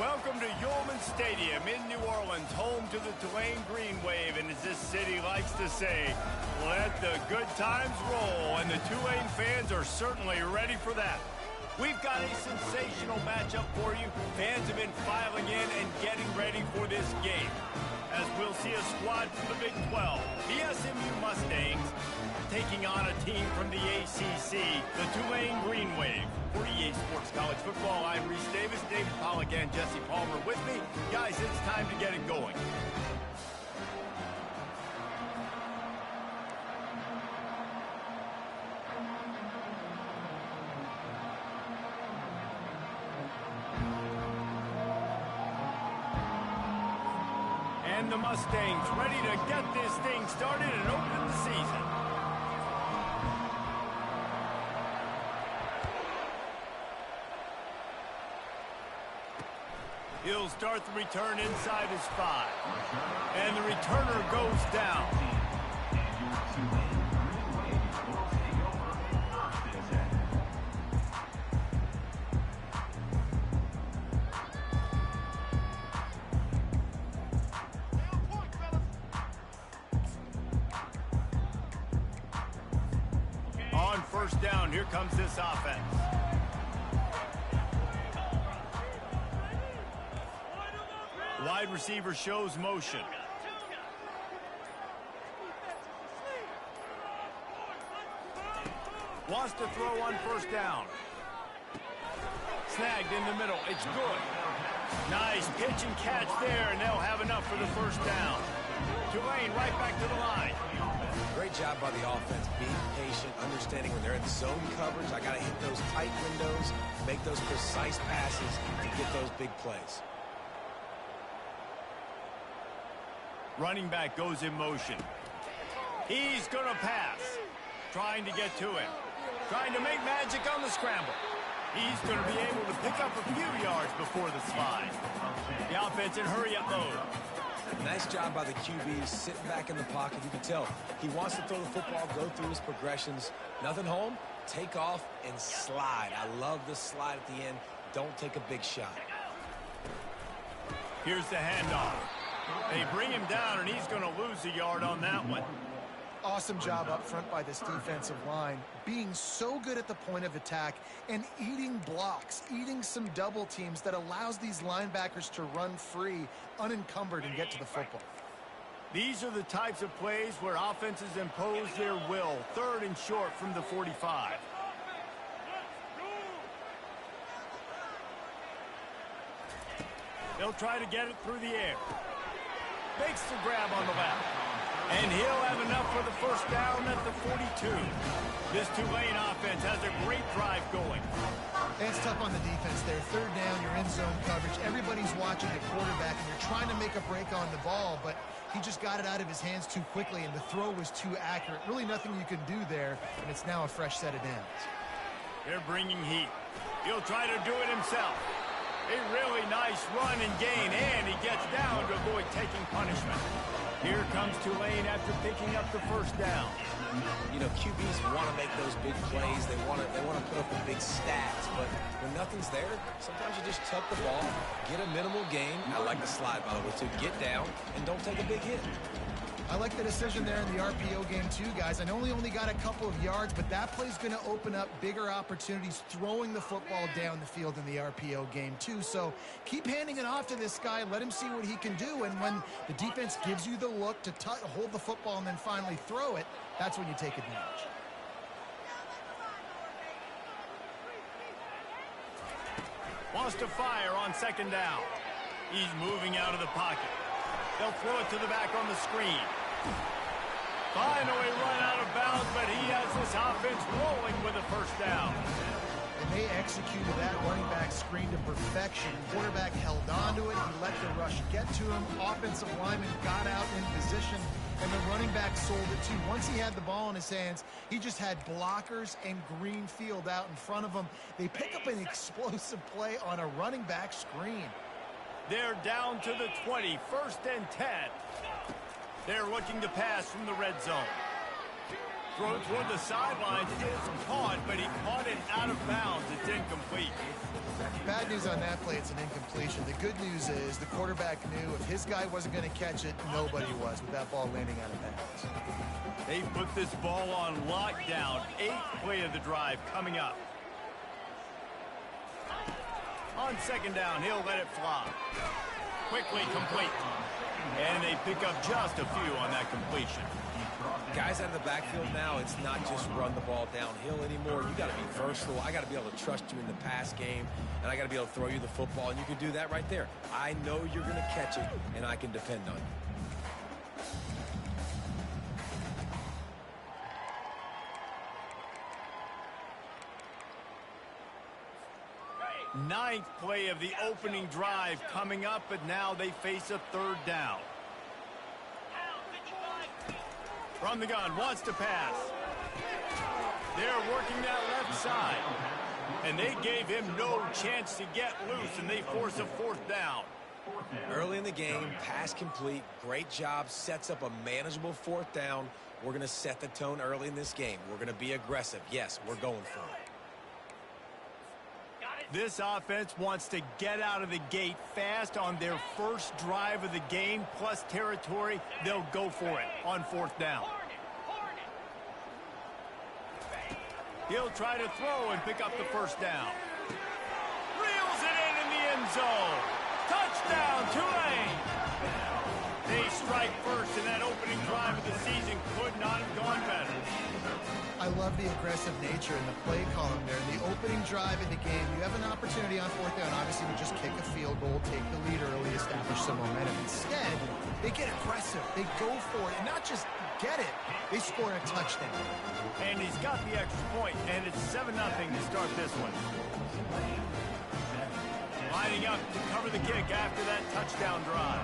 Welcome to Yulman Stadium in New Orleans, home to the Tulane Green Wave, and as this city likes to say, let the good times roll, and the Tulane fans are certainly ready for that. We've got a sensational matchup for you. Fans have been filing in and getting ready for this game, as we'll see a squad from the Big 12, the SMU Mustangs, taking on a team from the ACC, the Tulane Green Wave. For EA Sports College Football, I'm Reese Davis, David Pollack, and Jesse Palmer with me. Guys, it's time to get it going. And the Mustangs ready to get this thing started and open the season. He'll start the return inside his 5. And the returner goes down. On first down, here comes this offense. Wide receiver shows motion. Wants to throw on first down. Snagged in the middle. It's good. Nice pitch and catch there, and they'll have enough for the first down. Tulane right back to the line. Great job by the offense, being patient, understanding when they're in zone coverage. I got to hit those tight windows, make those precise passes to get those big plays. Running back goes in motion. He's going to pass. Trying to get to him. Trying to make magic on the scramble. He's going to be able to pick up a few yards before the slide. The offense in hurry-up mode. Nice job by the QB, sitting back in the pocket. You can tell he wants to throw the football, go through his progressions. Nothing home, take off, and slide. I love the slide at the end. Don't take a big shot. Here's the handoff. They bring him down, and he's going to lose a yard on that one. Awesome job up front by this defensive line, being so good at the point of attack and eating blocks, eating some double teams that allows these linebackers to run free, unencumbered, and get to the football. These are the types of plays where offenses impose their will. Third and short from the 45. They'll try to get it through the air. Makes the grab on the left. And he'll have enough for the first down at the 42. This Tulane offense has a great drive going. It's tough on the defense there. Third down, you're in zone coverage. Everybody's watching the quarterback, and you're trying to make a break on the ball, but he just got it out of his hands too quickly, and the throw was too accurate. Really nothing you can do there, and it's now a fresh set of downs. They're bringing heat. He'll try to do it himself. A really nice run and gain, and he gets down to avoid taking punishment. Here comes Tulane after picking up the first down. You know, QBs want to make those big plays. They want to put up the big stats, but when nothing's there, sometimes you just tuck the ball, get a minimal gain. I like the slide, by the way, too. Get down and don't take a big hit. I like the decision there in the RPO game too, guys. I know he only got a couple of yards, but that play's going to open up bigger opportunities throwing the football down the field in the RPO game too. So keep handing it off to this guy. Let him see what he can do. And when the defense gives you the look to hold the football and then finally throw it, that's when you take advantage. Wants to fire on second down. He's moving out of the pocket. They'll throw it to the back on the screen. Finally run out of bounds, but he has this offense rolling with a first down. And they executed that running back screen to perfection. Quarterback held on to it. He let the rush get to him. Offensive lineman got out in position, and the running back sold it too. Once he had the ball in his hands, he just had blockers and green field out in front of him. They pick up an explosive play on a running back screen. They're down to the 20, first and 10. They're looking to pass from the red zone. throw toward the sidelines is caught, but he caught it out of bounds. It's incomplete. Bad news on that play, it's an incompletion. The good news is the quarterback knew if his guy wasn't going to catch it, nobody was with that ball landing out of bounds. They put this ball on lockdown. 8th play of the drive coming up. On second down, he'll let it fly. Quickly complete. And they pick up just a few on that completion. Guys out of the backfield now, it's not just run the ball downhill anymore. You got to be versatile. I got to be able to trust you in the pass game, and I got to be able to throw you the football, and you can do that right there. I know you're going to catch it, and I can depend on you. 9th play of the opening drive coming up, but now they face a 3rd down. From the gun, wants to pass. They're working that left side. And they gave him no chance to get loose, and they force a 4th down. Early in the game, pass complete. Great job. Sets up a manageable 4th down. We're going to set the tone early in this game. We're going to be aggressive. Yes, we're going for it. This offense wants to get out of the gate fast on their first drive of the game, plus territory. They'll go for it on 4th down. He'll try to throw and pick up the 1st down. Reels it in the end zone. Touchdown, Tulane. They strike first, and that opening drive of the season could not have gone better. I love the aggressive nature in the play column there. In the opening drive of the game, you have an opportunity on 4th down, obviously, to just kick a field goal, take the lead early, establish some momentum. Instead, they get aggressive. They go for it, and not just get it, they score a touchdown. And he's got the extra point, and it's 7-0 to start this one. Lining up to cover the kick after that touchdown drive.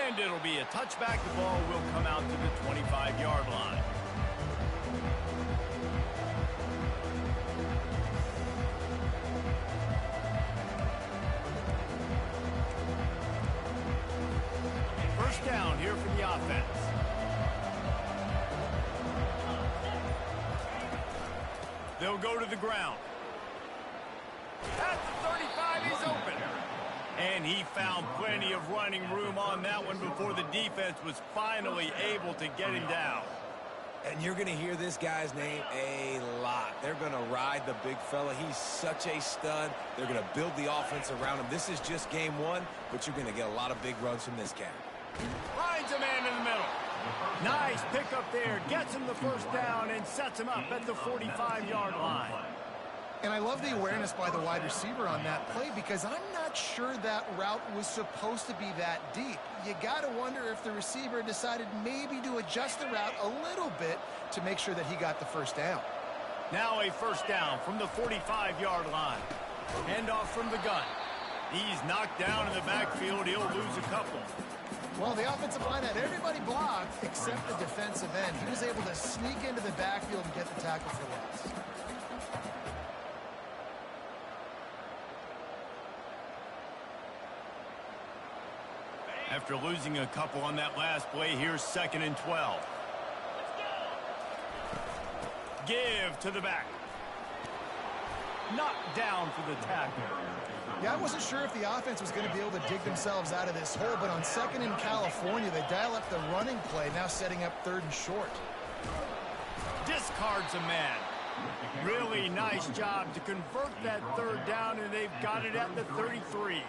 And it'll be a touchback. The ball will come out to the 25-yard line. First down here for the offense. They'll go to the ground. At the 35, he's open. And he found plenty of running room on that one before the defense was finally able to get him down. And you're going to hear this guy's name a lot. They're going to ride the big fella. He's such a stud. They're going to build the offense around him. This is just game one, but you're going to get a lot of big runs from this cat. Finds a man in the middle. Nice pickup there. Gets him the 1st down and sets him up at the 45-yard line. And I love the awareness by the wide receiver on that play because I'm not sure that route was supposed to be that deep. You got to wonder if the receiver decided maybe to adjust the route a little bit to make sure that he got the 1st down. Now a 1st down from the 45-yard line. Handoff from the gun. He's knocked down in the backfield. He'll lose a couple. Well, the offensive line had everybody blocked except the defensive end. He was able to sneak into the backfield and get the tackle for loss. After losing a couple on that last play, here's 2nd and 12. Give to the back. Knocked down for the tackle. Yeah, I wasn't sure if the offense was going to be able to dig themselves out of this hole, but on 2nd in California, they dial up the running play, now setting up 3rd and short. Discards a man. Really nice job to convert that 3rd down, and they've got it at the 33.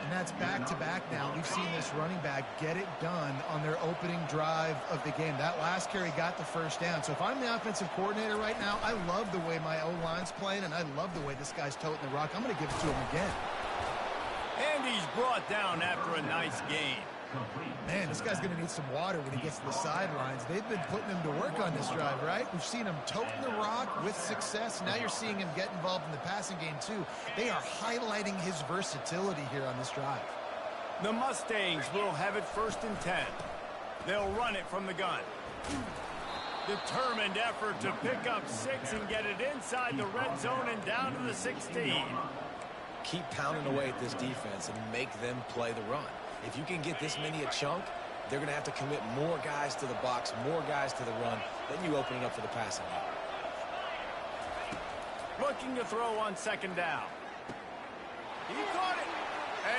And that's back-to-back now. We've seen this running back get it done on their opening drive of the game. That last carry got the 1st down. So if I'm the offensive coordinator right now, I love the way my O-line's playing, and I love the way this guy's toting the rock. I'm going to give it to him again. And he's brought down after a nice gain. Man, this guy's going to need some water when he gets to the sidelines. They've been putting him to work on this drive, right? We've seen him toting the rock with success. Now you're seeing him get involved in the passing game, too. They are highlighting his versatility here on this drive. The Mustangs will have it 1st and 10. They'll run it from the gun. Determined effort to pick up 6 and get it inside the red zone and down to the 16. keep pounding away at this defense and make them play the run. If you can get this many a chunk, they're going to have to commit more guys to the box, more guys to the run. Then you open it up for the passing game. Looking to throw on second down. He caught it,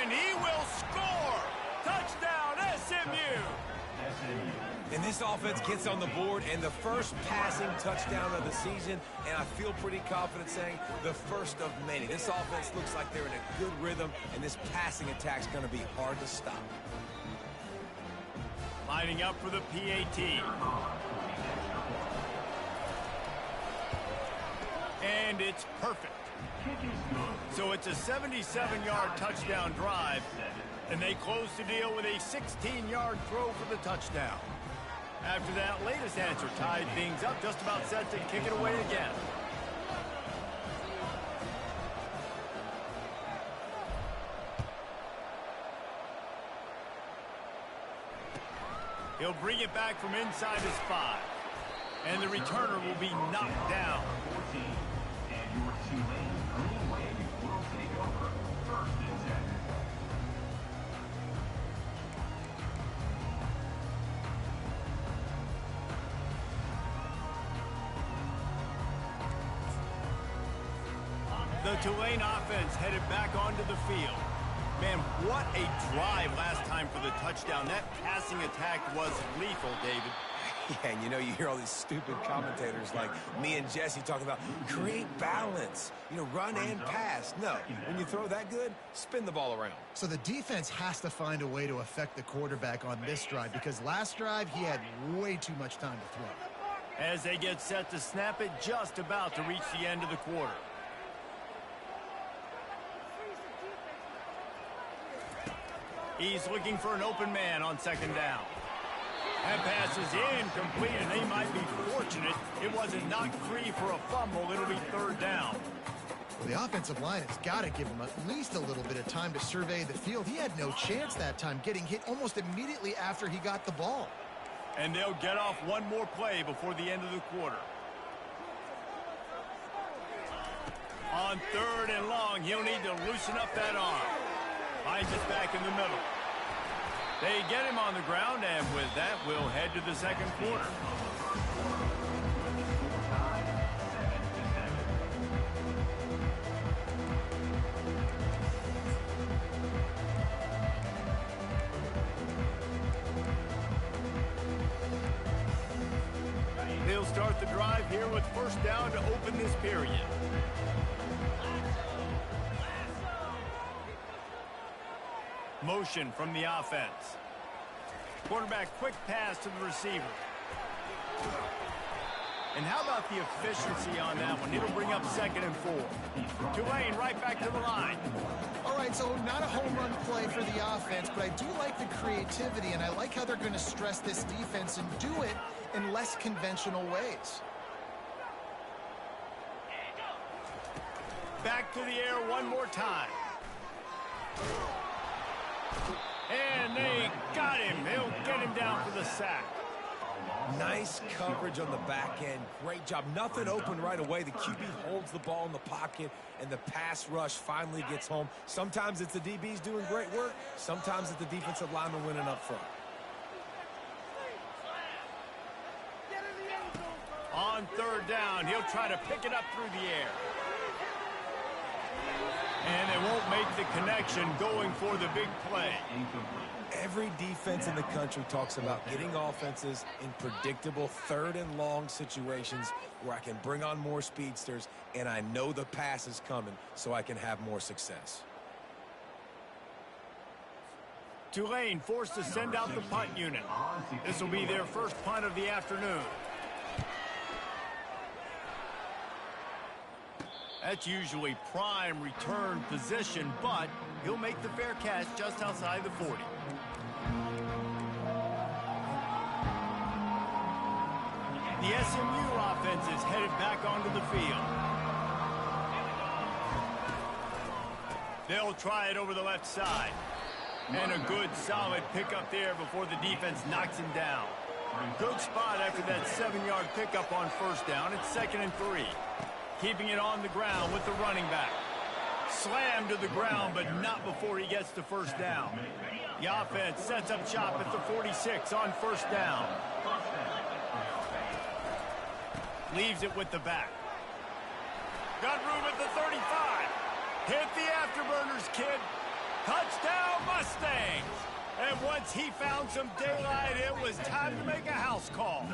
and he will score. Touchdown, SMU. And this offense gets on the board, and the first passing touchdown of the season, and I feel pretty confident saying the first of many. This offense looks like they're in a good rhythm, and this passing attack's going to be hard to stop. Lining up for the PAT. And it's perfect. So it's a 77-yard touchdown drive, and they close the deal with a 16-yard throw for the touchdown. After that latest answer tied things up, just about set to kick it away again. He'll bring it back from inside his 5. And the returner will be knocked down. The Tulane offense headed back onto the field. Man, what a drive last time for the touchdown. That passing attack was lethal, David. Yeah, and you hear all these stupid commentators like me and Jesse talking about create balance, run and pass. No, when you throw that good, spin the ball around. So the defense has to find a way to affect the quarterback on this drive, because last drive he had way too much time to throw. As they get set to snap it, just about to reach the end of the quarter. He's looking for an open man on second down. That pass is incomplete, and they might be fortunate it wasn't knocked free for a fumble. It'll be third down. Well, the offensive line has got to give him at least a little bit of time to survey the field. He had no chance that time, getting hit almost immediately after he got the ball. And they'll get off one more play before the end of the quarter. On third and long, he'll need to loosen up that arm. Finds it back in the middle. They get him on the ground, and with that, we'll head to the second quarter. They'll start the drive here with first down to open this period. Motion from the offense. Quarterback quick pass to the receiver. And how about the efficiency on that one? It'll bring up second and 4. Tulane right back to the line. All right, so not a home run play for the offense, but I do like the creativity, and I like how they're going to stress this defense and do it in less conventional ways. Back to the air one more time. And they got him. They'll get him down for the sack. Nice coverage on the back end. Great job. Nothing open right away. The QB holds the ball in the pocket, and the pass rush finally gets home. Sometimes it's the DBs doing great work. Sometimes it's the defensive lineman winning up front. On third down, he'll try to pick it up through the air. And they won't make the connection going for the big play. Every defense in the country talks about getting offenses in predictable third and long situations where I can bring on more speedsters and I know the pass is coming so I can have more success. Tulane forced to send out the punt unit. This will be their first punt of the afternoon. That's usually prime return position, but he'll make the fair catch just outside the 40. The SMU offense is headed back onto the field. They'll try it over the left side. And a good, solid pickup there before the defense knocks him down. Good spot after that 7-yard pickup on first down. It's 2nd and 3. Keeping it on the ground with the running back. Slammed to the ground, but not before he gets the first down. The offense sets up shop at the 46 on first down. Leaves it with the back. Got room at the 35. Hit the afterburners, kid. Touchdown, Mustangs. And once he found some daylight, it was time to make a house call.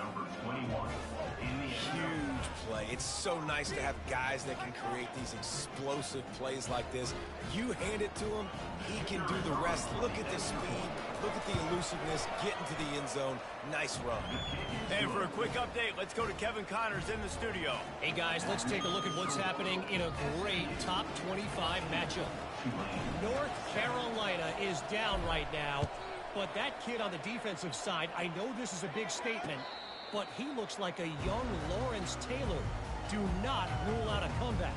Huge play. It's so nice to have guys that can create these explosive plays like this. You hand it to him, he can do the rest. Look at the speed. Look at the elusiveness. Get into the end zone. Nice run. And for a quick update, let's go to Kevin Connors in the studio. Hey, guys, let's take a look at what's happening in a great top 25 matchup. North Carolina is down right now, but that kid on the defensive side, I know this is a big statement, but he looks like a young Lawrence Taylor. Do not rule out a comeback.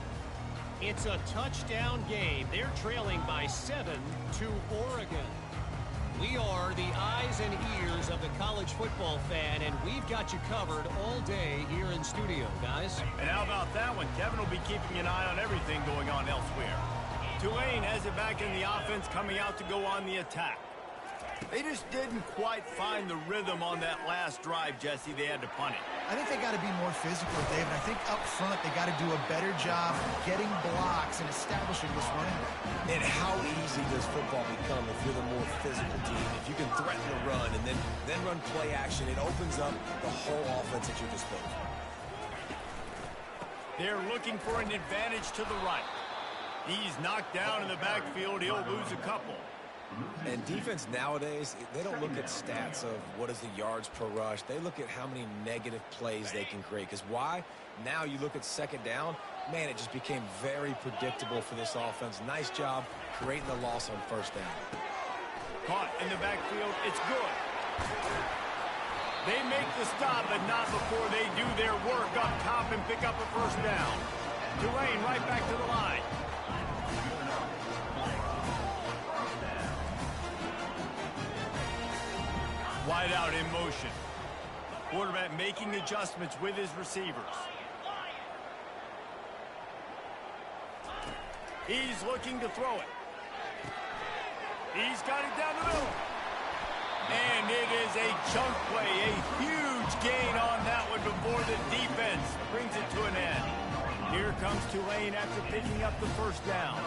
It's a touchdown game. They're trailing by 7 to Oregon. We are the eyes and ears of the college football fan, and we've got you covered all day here in studio, guys. And how about that one? Kevin will be keeping an eye on everything going on elsewhere. Tulane has it back in the offense, coming out to go on the attack. They just didn't quite find the rhythm on that last drive, Jesse. They had to punt it. I think they got to be more physical, David. I think up front they got to do a better job getting blocks and establishing this running back. And how easy does football become if you're the more physical team? If you can threaten the run and then run play action, it opens up the whole offense at your disposal. They're looking for an advantage to the right. He's knocked down in the backfield. He'll lose a couple. And defense nowadays, they don't look at stats of what is the yards per rush. They look at how many negative plays they can create. Because why? Now you look at second down, man, it just became very predictable for this offense. Nice job creating the loss on first down. Caught in the backfield. It's good. They make the stop, but not before they do their work up top and pick up a first down. Tulane right back to the line. Wide out in motion. Quarterback making adjustments with his receivers. He's looking to throw it. He's got it down the middle. And it is a chunk play, a huge gain on that one before the defense brings it to an end. Here comes Tulane after picking up the first down.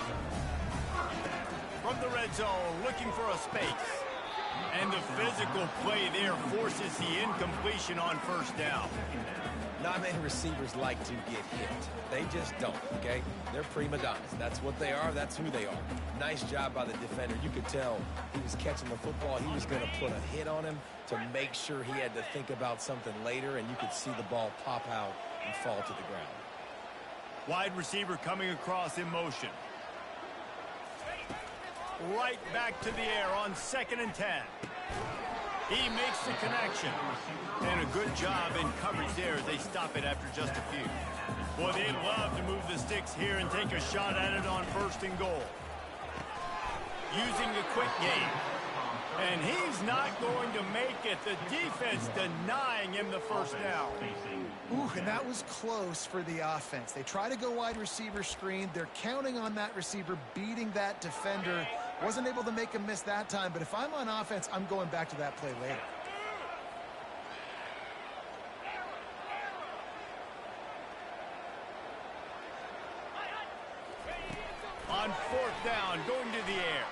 From the red zone, looking for a space. And the physical play there forces the incompletion on first down. Not many receivers like to get hit. They just don't, okay? They're prima donnas. That's what they are. That's who they are. Nice job by the defender. You could tell he was catching the football. He was going to put a hit on him to make sure he had to think about something later, and you could see the ball pop out and fall to the ground. Wide receiver coming across in motion. Right back to the air on 2nd and 10. He makes the connection. And a good job in coverage there as they stop it after just a few. Boy, they'd love to move the sticks here and take a shot at it on 1st and goal. Using the quick game. And he's not going to make it. The defense denying him the first down. Ooh, and that was close for the offense. They try to go wide receiver screen. They're counting on that receiver beating that defender. Wasn't able to make him miss that time, but if I'm on offense, I'm going back to that play later. On 4th down, going to the air.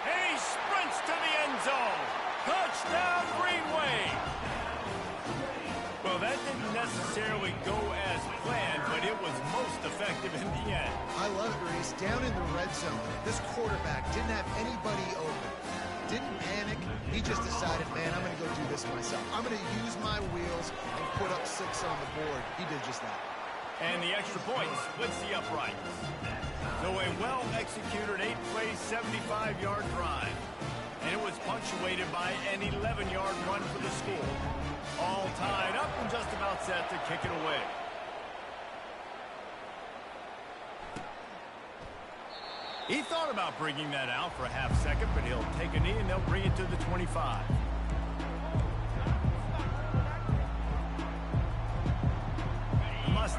And he sprints to the end zone. Touchdown, Greenway. Well, that didn't necessarily go as planned, but it was most effective in the end. I love it, Reese. Down in the red zone, this quarterback didn't have anybody open. Didn't panic. He just decided, man, I'm going to go do this myself. I'm going to use my wheels and put up 6 on the board. He did just that. And the extra point splits the uprights. So a well-executed 8-play, 75-yard drive. And it was punctuated by an 11-yard run for the score. All tied up and just about set to kick it away. He thought about bringing that out for a half second, but he'll take a knee and they'll bring it to the 25.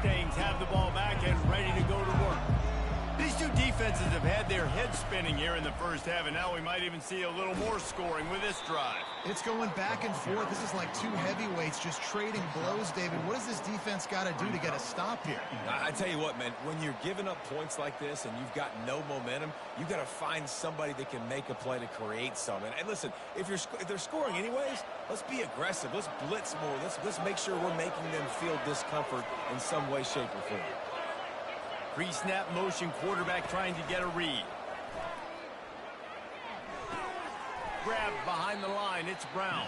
The Mustangs have the ball back and ready to go to work. These two defenses have had their heads spinning here in the first half, and now we might even see a little more scoring with this drive. It's going back and forth. This is like two heavyweights just trading blows, David. What does this defense got to do to get a stop here? I tell you what, man, when you're giving up points like this and you've got no momentum, you got to find somebody that can make a play to create some. And listen, if they're scoring anyways, let's be aggressive. Let's blitz more. Let's make sure we're making them feel discomfort in some way, shape, or form. Pre-snap motion, quarterback trying to get a read. Grab behind the line, it's Brown.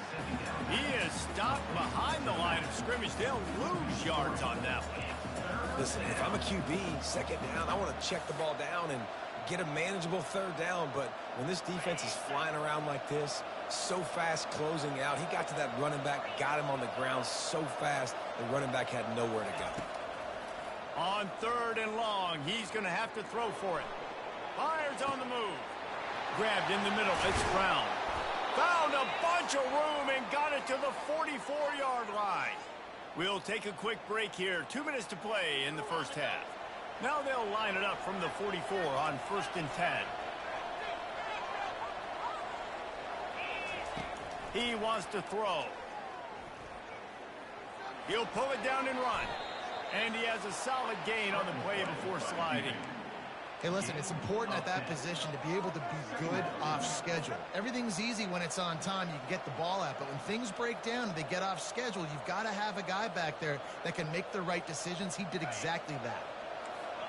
He is stopped behind the line of scrimmage. They'll lose yards on that one. Listen, if I'm a QB, second down, I want to check the ball down and get a manageable third down. But when this defense is flying around like this, so fast closing out, he got to that running back, got him on the ground so fast, the running back had nowhere to go. On 3rd and long, he's going to have to throw for it. Fires on the move. Grabbed in the middle, it's Brown. Found a bunch of room and got it to the 44-yard line. We'll take a quick break here. 2 minutes to play in the first half. Now they'll line it up from the 44 on 1st and 10. He wants to throw. He'll pull it down and run. And he has a solid gain on the play before sliding. Hey, listen, it's important at that position to be able to be good off schedule. Everything's easy when it's on time. You can get the ball out. But when things break down and they get off schedule, you've got to have a guy back there that can make the right decisions. He did exactly that.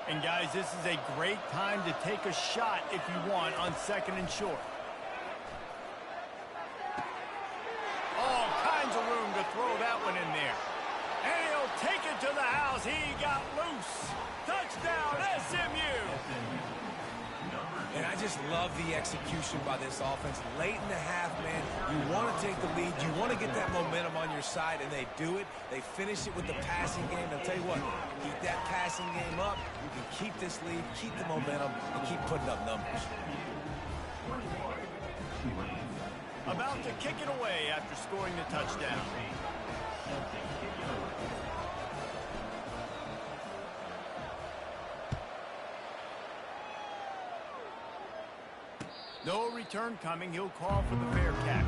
And, guys, this is a great time to take a shot if you want on 2nd and short. All kinds of room to throw that one in there. And he'll take it to the house. He got loose. Touchdown, SMU. And I just love the execution by this offense. Late in the half, man, you want to take the lead. You want to get that momentum on your side, and they do it. They finish it with the passing game. I'll tell you what, keep that passing game up. You can keep this lead, keep the momentum, and keep putting up numbers. About to kick it away after scoring the touchdown. No return coming. He'll call for the fair catch.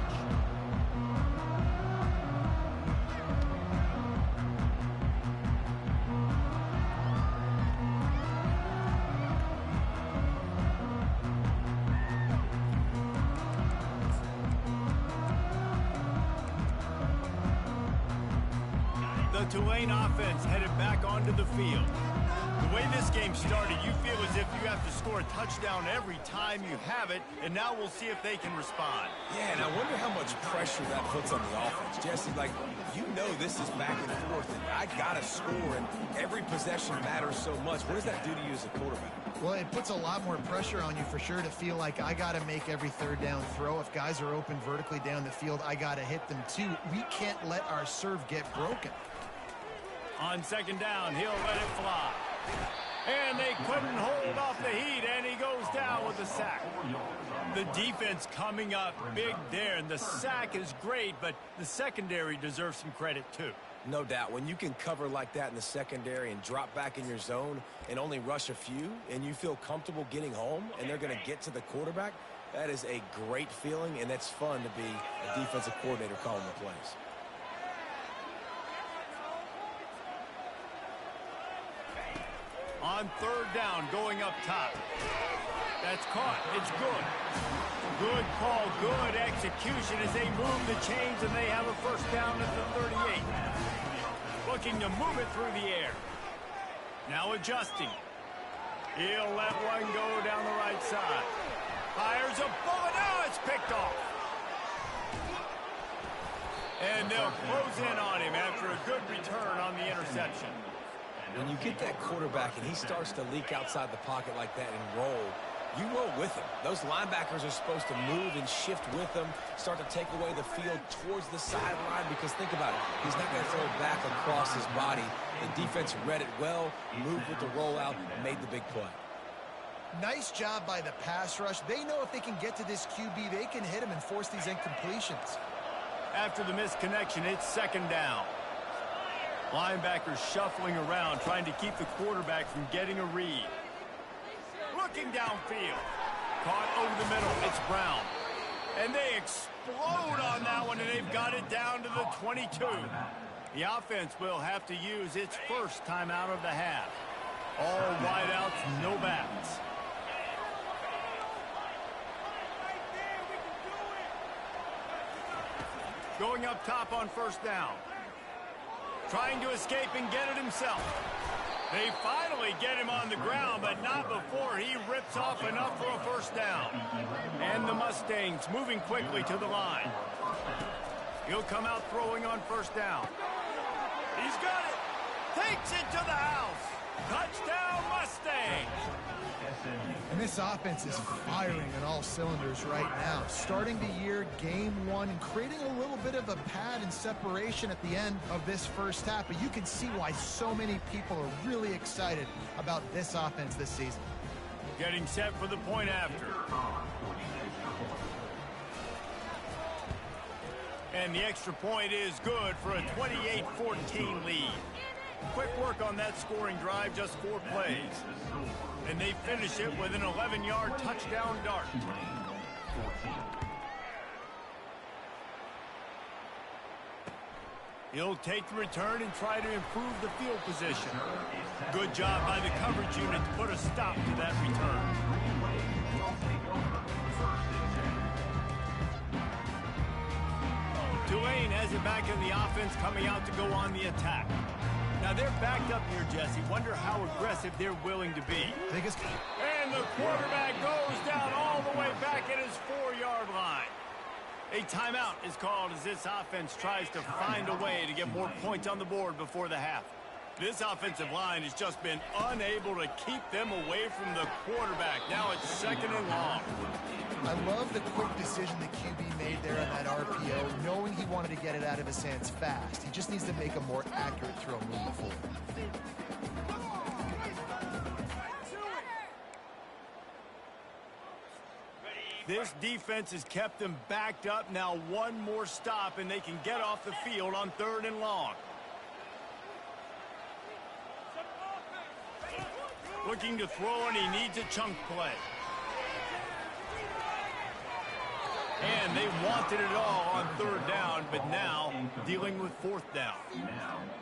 The Tulane offense headed back onto the field. The way this game started, you feel as if you have to score a touchdown every time you have it, and now we'll see if they can respond. Yeah, and I wonder how much pressure that puts on the offense. Jesse, like, you know this is back and forth, and I got to score, and every possession matters so much. What does that do to you as a quarterback? Well, it puts a lot more pressure on you for sure to feel like I got to make every third down throw. If guys are open vertically down the field, I got to hit them too. We can't let our serve get broken. On 2nd down, he'll let it fly. And they couldn't hold off the heat, and he goes down with a sack. The defense coming up big there, and the sack is great, but the secondary deserves some credit too. No doubt. When you can cover like that in the secondary and drop back in your zone and only rush a few, and you feel comfortable getting home, and they're going to get to the quarterback, that is a great feeling, and that's fun to be a defensive coordinator calling the plays. On 3rd down, going up top. That's caught. It's good. Good call, good execution as they move the chains, and they have a 1st down at the 38. Looking to move it through the air. Now adjusting. He'll let one go down the right side. Fires a bullet. Now it's picked off. And they'll close in on him after a good return on the interception. When you get that quarterback and he starts to leak outside the pocket like that and roll, you roll with him. Those linebackers are supposed to move and shift with him, start to take away the field towards the sideline, because think about it, he's not going to throw it back across his body. The defense read it well, moved with the rollout, and made the big play. Nice job by the pass rush. They know if they can get to this QB, they can hit him and force these incompletions. After the missed connection, it's 2nd down. Linebackers shuffling around, trying to keep the quarterback from getting a read. Looking downfield. Caught over the middle. It's Brown. And they explode on that one, and they've got it down to the 22. The offense will have to use its first timeout of the half. All wideouts, no backs. Going up top on first down. Trying to escape and get it himself. They finally get him on the ground, but not before he rips off enough for a first down. And the Mustangs moving quickly to the line. He'll come out throwing on first down. He's got it. Takes it to the house. Touchdown, Mustangs. And this offense is firing on all cylinders right now. Starting the year, game one, and creating a little bit of a pad and separation at the end of this first half. But you can see why so many people are really excited about this offense this season. Getting set for the point after. And the extra point is good for a 28-14 lead. Quick work on that scoring drive, just 4 plays. And they finish it with an 11-yard touchdown dart. He'll take the return and try to improve the field position. Good job by the coverage unit to put a stop to that return. Tulane has it back in the offense, coming out to go on the attack. Now they're backed up here, Jesse. Wonder how aggressive they're willing to be. And the quarterback goes down all the way back at his 4-yard line. A timeout is called as this offense tries to find a way to get more points on the board before the half. This offensive line has just been unable to keep them away from the quarterback. Now it's 2nd and long. I love the quick decision the QB made there on that RPO, knowing he wanted to get it out of his hands fast. He just needs to make a more accurate throw moving forward. This defense has kept them backed up. Now one more stop, and they can get off the field on 3rd and long. Looking to throw, and he needs a chunk play. And they wanted it all on 3rd down, but now dealing with 4th down.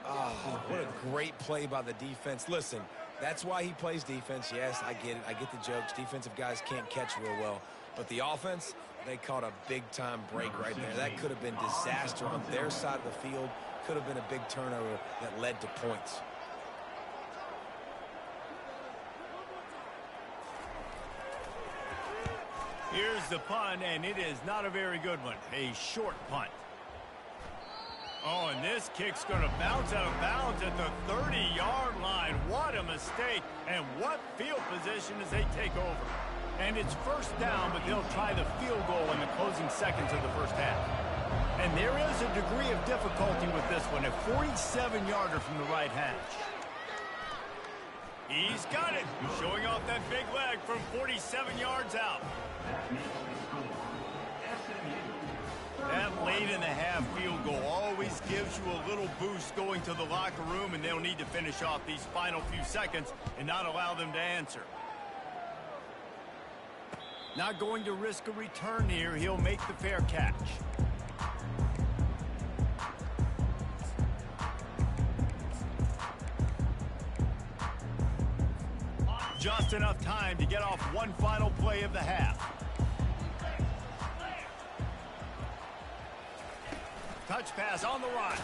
Oh, what a great play by the defense. Listen, that's why he plays defense. Yes, I get it. I get the jokes. Defensive guys can't catch real well. But the offense, they caught a big-time break right there. That could have been disaster on their side of the field. Could have been a big turnover that led to points. Here's the punt, and it is not a very good one. A short punt. Oh, and this kick's going to bounce out of bounds at the 30-yard line. What a mistake, and what field position as they take over. And it's 1st down, but they'll try the field goal in the closing seconds of the first half. And there is a degree of difficulty with this one, a 47-yarder from the right hash. He's got it, showing off that big leg from 47 yards out. That late in the half field goal always gives you a little boost going to the locker room, and they'll need to finish off these final few seconds and not allow them to answer. Not going to risk a return here. He'll make the fair catch. Just enough time to get off one final play of the half. Touch pass on the run.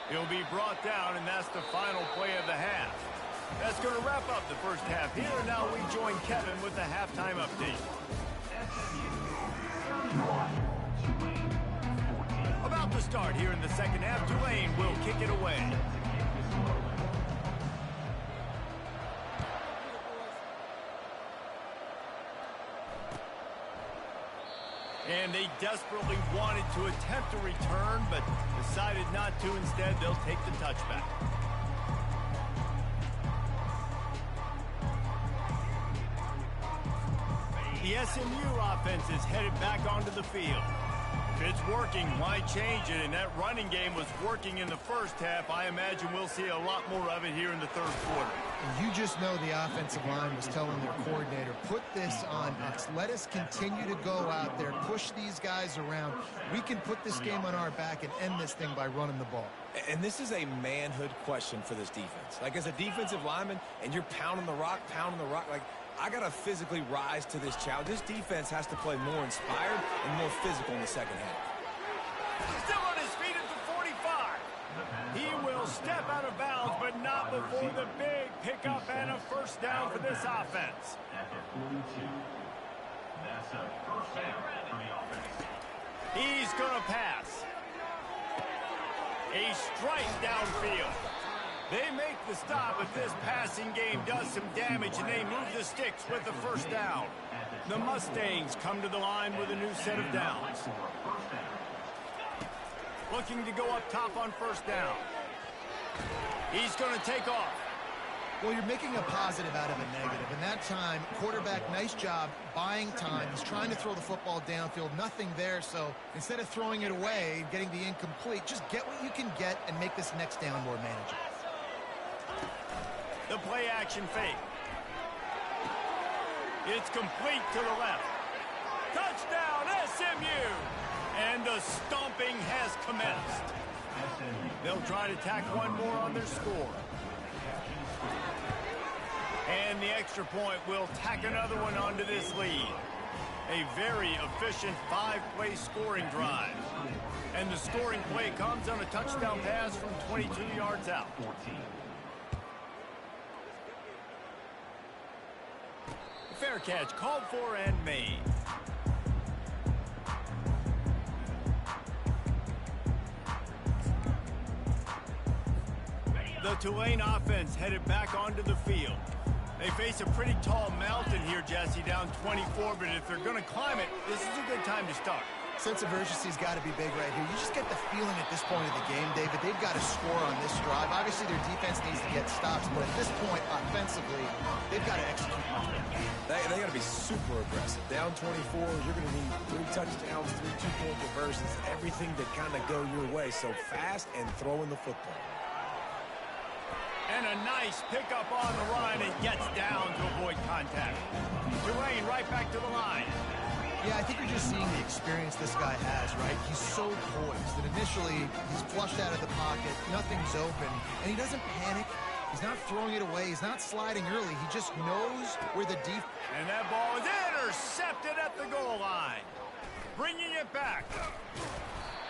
He'll be brought down, and that's the final play of the half. That's going to wrap up the first half here. Now we join Kevin with the halftime update. About to start here in the second half. Tulane will kick it away. And they desperately wanted to attempt a return, but decided not to. Instead, they'll take the touchback. The SMU offense is headed back onto the field. If it's working, why change it? And that running game was working in the first half. I imagine we'll see a lot more of it here in the third quarter. You just know the offensive line was telling their coordinator, put this on us. Let us continue to go out there, push these guys around. We can put this game on our back and end this thing by running the ball. And this is a manhood question for this defense. Like, as a defensive lineman, and you're pounding the rock, like, I got to physically rise to this challenge. This defense has to play more inspired and more physical in the second half. Still on his feet at the 45. He will step out of bounds, but not before the big pickup and a first down for this offense. At the 42. That's a first down for the offense. He's going to pass. A strike downfield. They make the stop, but this passing game does some damage, and they move the sticks with the first down. The Mustangs come to the line with a new set of downs. Looking to go up top on first down. He's going to take off. Well, you're making a positive out of a negative. And that time, quarterback, nice job buying time. He's trying to throw the football downfield. Nothing there, so instead of throwing it away, getting the incomplete, just get what you can get and make this next down more manageable. The play action fake. It's complete to the left. Touchdown, SMU! And the stomping has commenced. They'll try to tack one more on their score. And the extra point will tack another one onto this lead. A very efficient 5-play scoring drive. And the scoring play comes on a touchdown pass from 22 yards out. Fair catch called for and made. The Tulane offense headed back onto the field. They face a pretty tall mountain here, Jesse, down 24, but if they're going to climb it, this is a good time to start. Sense of urgency's got to be big right here. You just get the feeling at this point of the game, David, they've got to score on this drive. Obviously, their defense needs to get stops, but at this point, offensively, they've got to execute. They got to be super aggressive. Down 24, you're going to need 3 touchdowns, 3 two-point conversions, everything to kind of go your way. So fast and throwing the football. And a nice pickup on the line and gets down to avoid contact. Tulane right back to the line. Yeah, I think you're just seeing the experience this guy has, right? He's so poised that initially he's flushed out of the pocket, nothing's open, and he doesn't panic. He's not throwing it away. He's not sliding early. He just knows where the deep... And that ball is intercepted at the goal line. Bringing it back.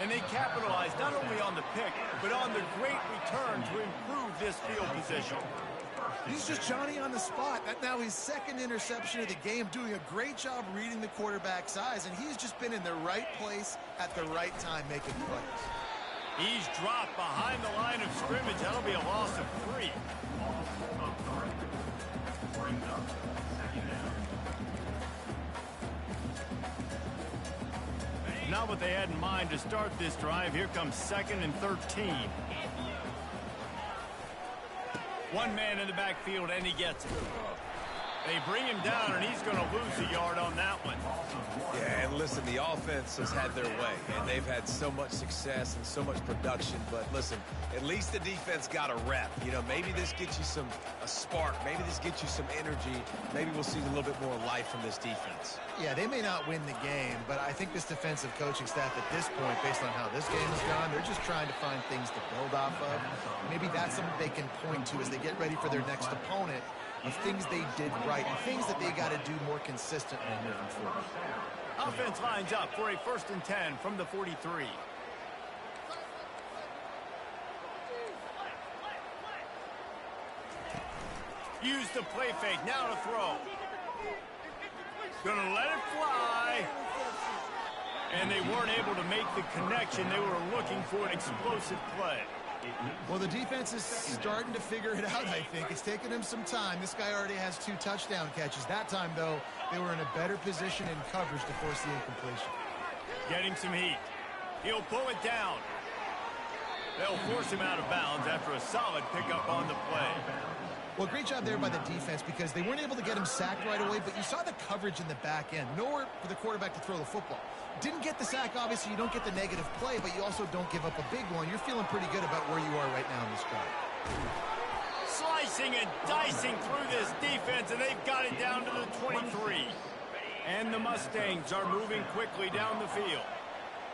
And they capitalize not only on the pick, but on the great return to improve this field position. He's just Johnny on the spot. That's now his second interception of the game, doing a great job reading the quarterback's eyes, and he's just been in the right place at the right time making plays. He's dropped behind the line of scrimmage. That'll be a loss of 3. Not what they had in mind to start this drive. Here comes 2nd and 13. One man in the backfield, and he gets it. They bring him down, and he's going to lose a yard on that one. Yeah, and listen, the offense has had their way, and they've had so much success and so much production. But listen, at least the defense got a rep. You know, maybe this gets you a spark. Maybe this gets you some energy. Maybe we'll see a little bit more life from this defense. Yeah, they may not win the game, but I think this defensive coaching staff at this point, based on how this game has gone, they're just trying to find things to build off of. Maybe that's something they can point to as they get ready for their next opponent, of things they did right and things that they got to do more consistently moving forward. Offense lines up for a 1st and 10 from the 43. Use the play fake, now to throw. Gonna let it fly. And they weren't able to make the connection. They were looking for an explosive play. Well, the defense is starting to figure it out, I think. It's taken them some time. This guy already has 2 touchdown catches. That time, though, they were in a better position in coverage to force the incompletion. Getting some heat. He'll pull it down. They'll force him out of bounds after a solid pickup on the play. Well, great job there by the defense because they weren't able to get him sacked right away, but you saw the coverage in the back end. Nowhere for the quarterback to throw the football. Didn't get the sack, obviously. You don't get the negative play, but you also don't give up a big one. You're feeling pretty good about where you are right now in this drive. Slicing and dicing through this defense, and they've got it down to the 23. And the Mustangs are moving quickly down the field.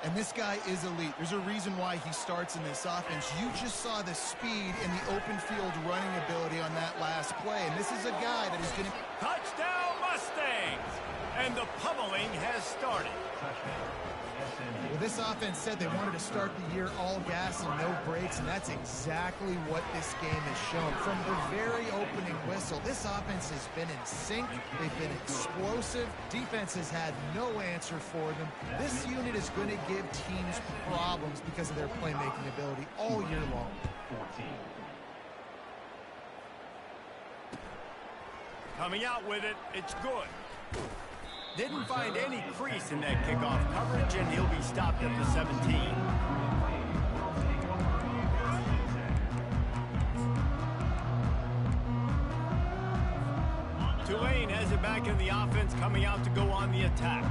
And this guy is elite. There's a reason why he starts in this offense. You just saw the speed and the open field running ability on that last play. And this is a guy that is going to... Touchdown, Mustangs! And the pummeling has started. Well, this offense said they wanted to start the year all gas and no brakes, and that's exactly what this game has shown. From the very opening whistle, this offense has been in sync. They've been explosive. Defense has had no answer for them. This unit is going to give teams problems because of their playmaking ability all year long. 14. Coming out with it, it's good. Didn't find any crease in that kickoff coverage, and he'll be stopped at the 17. Tulane has it back in the offense, coming out to go on the attack.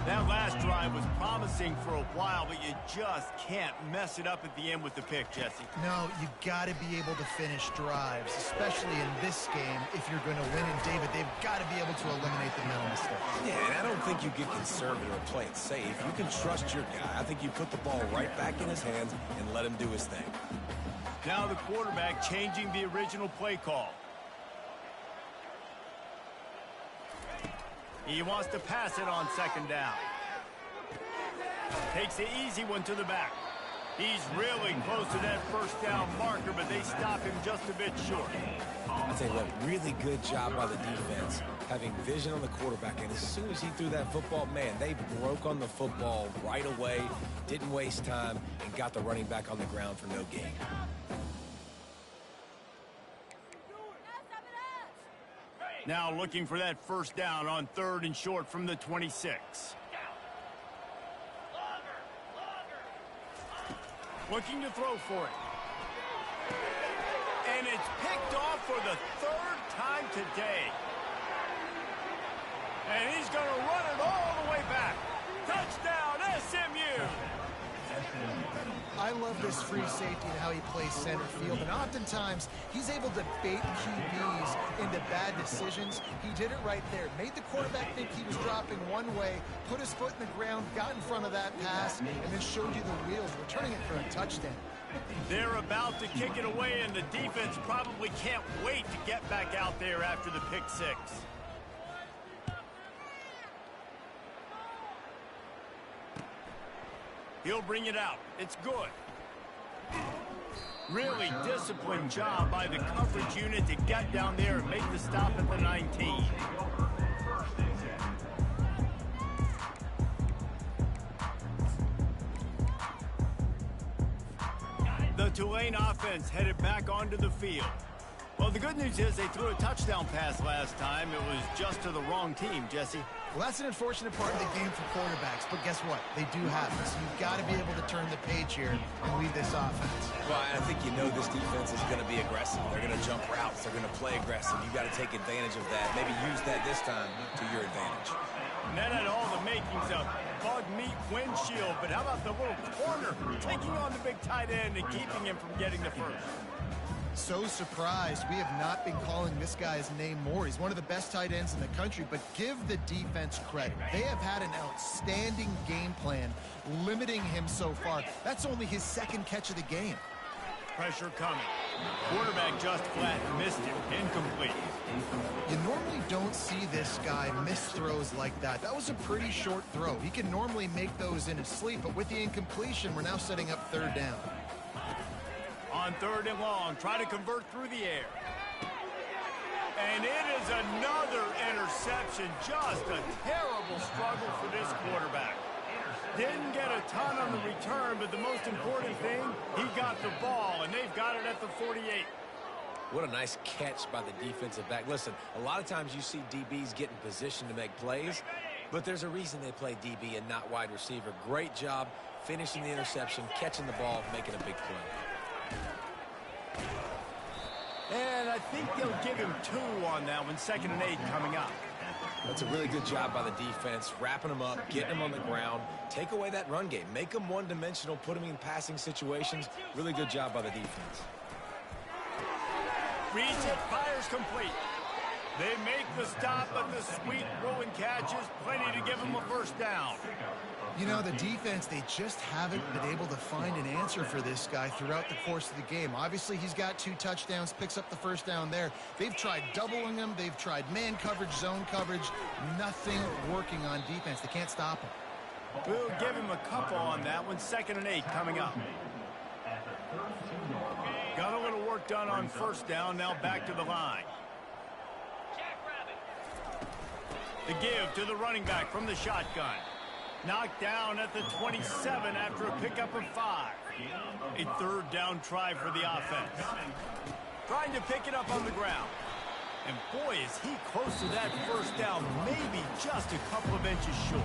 That last drive was promising for a while, but you just can't mess it up at the end with the pick, Jesse. No, you got to be able to finish drives, especially in this game. If you're going to win, and David, they've got to be able to eliminate the mental mistakes. Yeah, and I don't think you get conservative or play it safe. You can trust your guy. I think you put the ball right back in his hands and let him do his thing. Now the quarterback changing the original play call. He wants to pass it on second down. Takes the easy one to the back. He's really close to that first down marker, but they stop him just a bit short. I tell you what, really good job by the defense, having vision on the quarterback. And as soon as he threw that football, man, they broke on the football right away, didn't waste time, and got the running back on the ground for no gain. Now looking for that first down on 3rd and short from the 26. Looking to throw for it. And it's picked off for the 3rd time today. And he's going to run it all the way back. Touchdown, SMU! I love this free safety and how he plays center field, and oftentimes he's able to bait QBs into bad decisions. He did it right there. Made the quarterback think he was dropping one way, put his foot in the ground, got in front of that pass, and then showed you the wheels, returning it for a touchdown. They're about to kick it away, and the defense probably can't wait to get back out there after the pick six. He'll bring it out. It's good. Really disciplined job by the coverage unit to get down there and make the stop at the 19. The Tulane offense headed back onto the field. Well, the good news is they threw a touchdown pass last time. It was just to the wrong team, Jesse. Well, that's an unfortunate part of the game for quarterbacks, but guess what? They do have it, so you've got to be able to turn the page here and lead this offense. Well, I think you know this defense is going to be aggressive. They're going to jump routes. They're going to play aggressive. You've got to take advantage of that. Maybe use that this time to your advantage. And that had all the makings of bug meat windshield, but how about the little corner taking on the big tight end and keeping him from getting the first? So surprised. We have not been calling this guy's name more. He's one of the best tight ends in the country, but give the defense credit. They have had an outstanding game plan limiting him so far. That's only his 2nd catch of the game. Pressure coming. Quarterback just flat missed him. Incomplete. You normally don't see this guy miss throws like that. That was a pretty short throw. He can normally make those in his sleep, but with the incompletion, we're now setting up 3rd down. On 3rd and long, try to convert through the air. And it is another interception. Just a terrible struggle for this quarterback. Didn't get a ton on the return, but the most important thing, he got the ball, and they've got it at the 48. What a nice catch by the defensive back. Listen, a lot of times you see DBs get in position to make plays, but there's a reason they play DB and not wide receiver. Great job finishing the interception, catching the ball, making a big play. And I think they'll give him 2 on that one. 2nd and 8 coming up. That's a really good job by the defense, wrapping them up, getting them on the ground. Take away that run game. Make them one-dimensional, put them in passing situations. Really good job by the defense. Reads it, fires complete. They make the stop, but the sweet throw and catch is plenty to give them a 1st down. You know, the defense, they just haven't been able to find an answer for this guy throughout the course of the game. Obviously, he's got 2 touchdowns, picks up the 1st down there. They've tried doubling him. They've tried man coverage, zone coverage. Nothing working on defense. They can't stop him. We'll give him a couple on that one. 2nd and 8 coming up. Got a little work done on 1st down. Now back to the line. The give to the running back from the shotgun. Knocked down at the 27 after a pickup of 5. A 3rd down try for the offense. Trying to pick it up on the ground. And boy, is he close to that 1st down, maybe just a couple of inches short.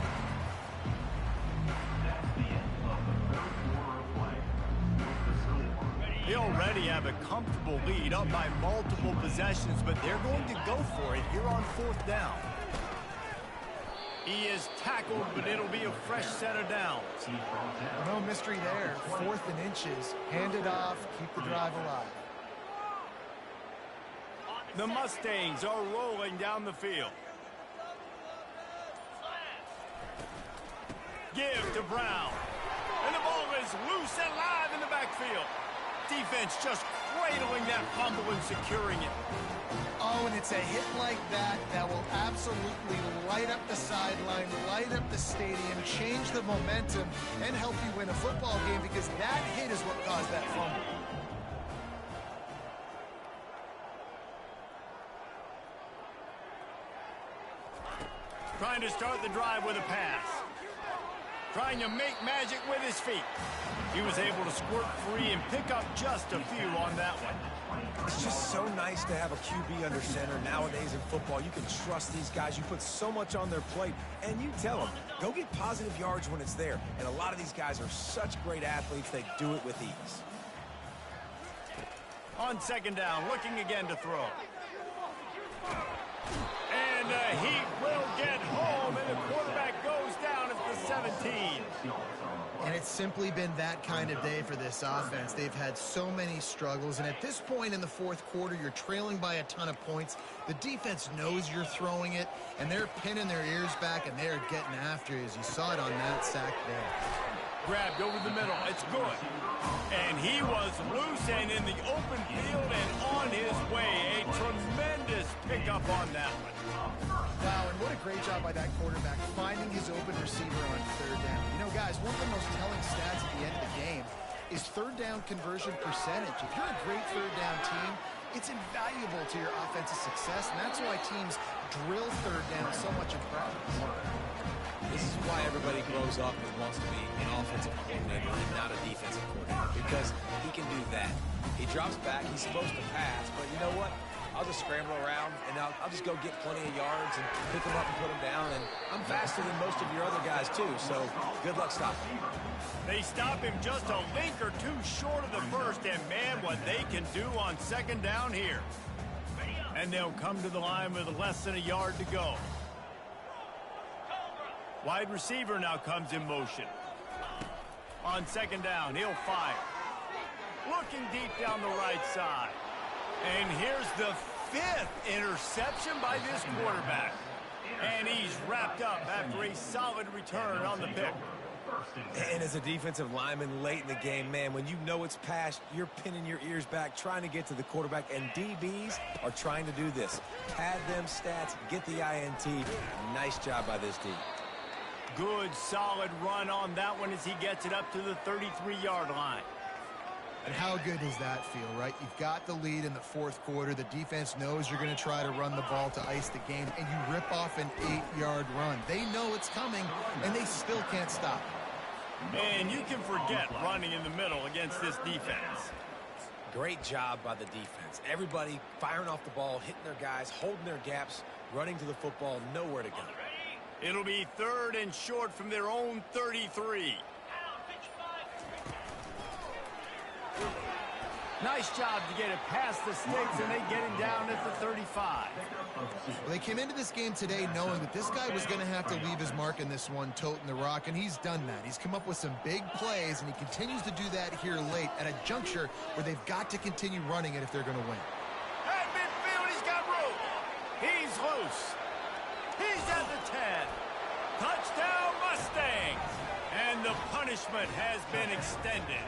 They already have a comfortable lead, up by multiple possessions, but they're going to go for it here on 4th down. He is tackled, but it'll be a fresh set of downs. No mystery there. 4th and inches. Hand it off. Keep the drive alive. The Mustangs are rolling down the field. Give to Brown. And the ball is loose and live in the backfield. Defense just cradling that fumble and securing it. Oh, and it's a hit like that that will absolutely light up the sideline, light up the stadium, change the momentum, and help you win a football game, because that hit is what caused that fumble. Trying to start the drive with a pass. Trying to make magic with his feet. He was able to squirt free and pick up just a few on that one. It's just so nice to have a QB under center. Nowadays in football, you can trust these guys. You put so much on their plate, and you tell them, go get positive yards when it's there. And a lot of these guys are such great athletes, they do it with ease. On 2nd down, looking again to throw. And he will get home, and the quarterback goes down at the 17. And it's simply been that kind of day for this offense. They've had so many struggles, and at this point in the 4th quarter, you're trailing by a ton of points. The defense knows you're throwing it, and they're pinning their ears back, and they're getting after you, as you saw it on that sack there. Grabbed over the middle. It's good. And he was loose and in the open field and on his way. A tremendous pickup on that one. Wow, and what a great job by that quarterback finding his open receiver on 3rd down. You know, guys, one of the most telling stats at the end of the game is 3rd down conversion percentage. If you're a great 3rd down team, it's invaluable to your offensive success, and that's why teams drill 3rd down so much in practice. This is why everybody grows up and wants to be an offensive coordinator and not a defensive coordinator, because he can do that. He drops back, he's supposed to pass, but you know what? I'll just scramble around, and I'll just go get plenty of yards and pick them up and put them down, and I'm faster than most of your other guys, too, so good luck stopping him. They stop him just a link or two short of the 1st, and man, what they can do on 2nd down here. And they'll come to the line with less than a yard to go. Wide receiver now comes in motion. On 2nd down, he'll fire. Looking deep down the right side. And here's the 5th interception by this quarterback. And he's wrapped up after a solid return on the pick. And as a defensive lineman late in the game, man, when you know it's past, you're pinning your ears back, trying to get to the quarterback, and DBs are trying to do this. Pad them stats, get the INT. Nice job by this D. Good, solid run on that one as he gets it up to the 33-yard line. And how good does that feel, right? You've got the lead in the 4th quarter. The defense knows you're going to try to run the ball to ice the game, and you rip off an 8-yard run. They know it's coming, and they still can't stop. And you can forget running in the middle against this defense. Great job by the defense. Everybody firing off the ball, hitting their guys, holding their gaps, running to the football, nowhere to go. It'll be 3rd and short from their own 33. Nice job to get it past the sticks, and they get him down at the 35. Well, they came into this game today knowing that this guy was going to have to leave his mark in this one, toting the rock, and he's done that. He's come up with some big plays, and he continues to do that here late at a juncture where they've got to continue running it if they're going to win. At midfield, he's got room. He's loose. He's at the 10. Touchdown, Mustangs. And the punishment has been extended.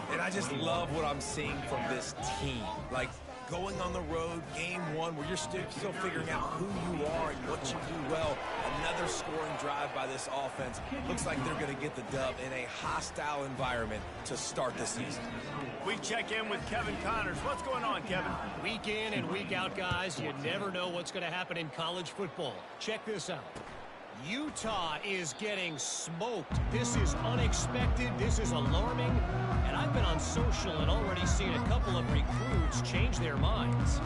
And I just love what I'm seeing from this team. Like, going on the road, game one, where you're still figuring out who you are and what you do well. Another scoring drive by this offense. Looks like they're going to get the dub in a hostile environment to start the season. We check in with Kevin Connors. What's going on, Kevin? Week in and week out, guys, you never know what's going to happen in college football. Check this out. Utah is getting smoked. This is unexpected. This is alarming. And I've been on social and already seen a couple of recruits change their minds.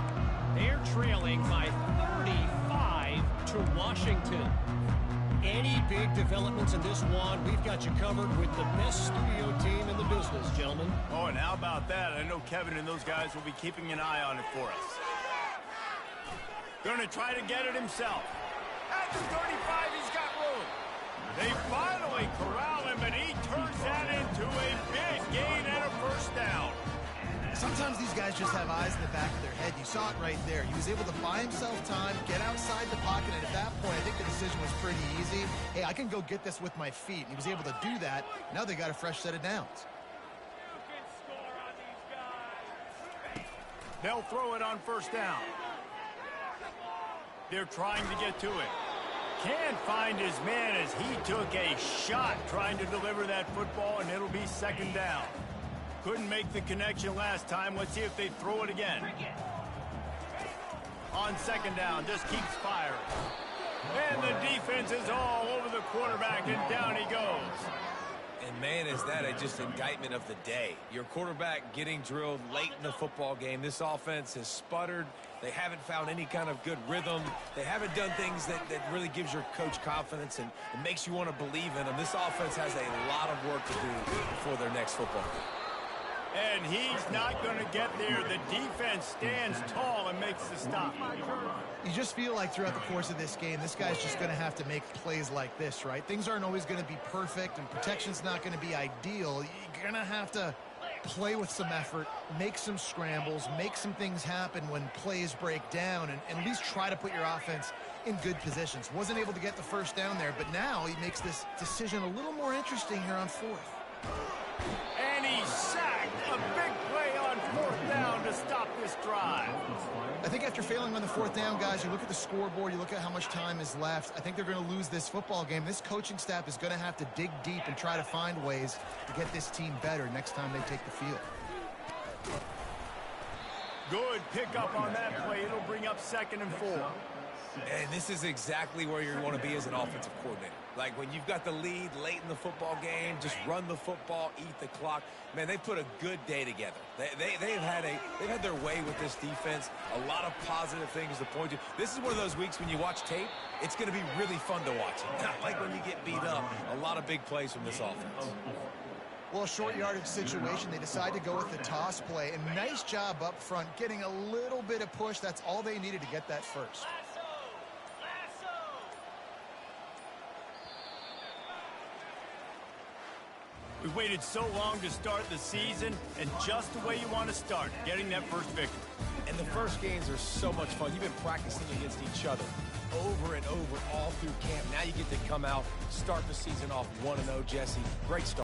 They're trailing by 35 to Washington. Any big developments in this one, we've got you covered with the best studio team in the business, gentlemen. Oh, and how about that? I know Kevin and those guys will be keeping an eye on it for us. Going to try to get it himself. At the 35, he's got room. They finally corral him, and he turns that into a big gain and a first down. Sometimes these guys just have eyes in the back of their head. You saw it right there. He was able to buy himself time, get outside the pocket, and at that point, I think the decision was pretty easy. Hey, I can go get this with my feet. And he was able to do that. Now they got a fresh set of downs. They'll throw it on first down. They're trying to get to it. Can't find his man as he took a shot trying to deliver that football, and it'll be second down. Couldn't make the connection last time. Let's see if they throw it again. On second down, just keeps firing. And the defense is all over the quarterback, and down he goes. And, man, is that just indictment of the day. Your quarterback getting drilled late in the football game. This offense has sputtered. They haven't found any kind of good rhythm. They haven't done things that really gives your coach confidence and makes you want to believe in them. This offense has a lot of work to do before their next football game. And he's not going to get there. The defense stands tall and makes the stop. You just feel like throughout the course of this game, this guy's just going to have to make plays like this, right? Things aren't always going to be perfect, and protection's not going to be ideal. You're going to have to play with some effort, make some scrambles, make some things happen when plays break down, and at least try to put your offense in good positions. Wasn't able to get the first down there, but now he makes this decision a little more interesting here on fourth. And he sacked. A big play on fourth down to stop this drive. I think after failing on the fourth down, guys, you look at the scoreboard, you look at how much time is left. I think they're going to lose this football game. This coaching staff is going to have to dig deep and try to find ways to get this team better next time they take the field. Good pickup on that play. It'll bring up 2nd and 4. And this is exactly where you want to be as an offensive coordinator. Like when you've got the lead late in the football game, just run the football, eat the clock. Man, they put a good day together. They've had their way with this defense. A lot of positive things to point to. This is one of those weeks when you watch tape, it's going to be really fun to watch. Not like when you get beat up. A lot of big plays from this offense. Well, a short yardage situation, they decide to go with the toss play. And nice job up front, getting a little bit of push. That's all they needed to get that first. We've waited so long to start the season, and just the way you want to start, getting that first victory. And the first games are so much fun. You've been practicing against each other over and over all through camp. Now you get to come out, start the season off 1-0, Jesse. Great start.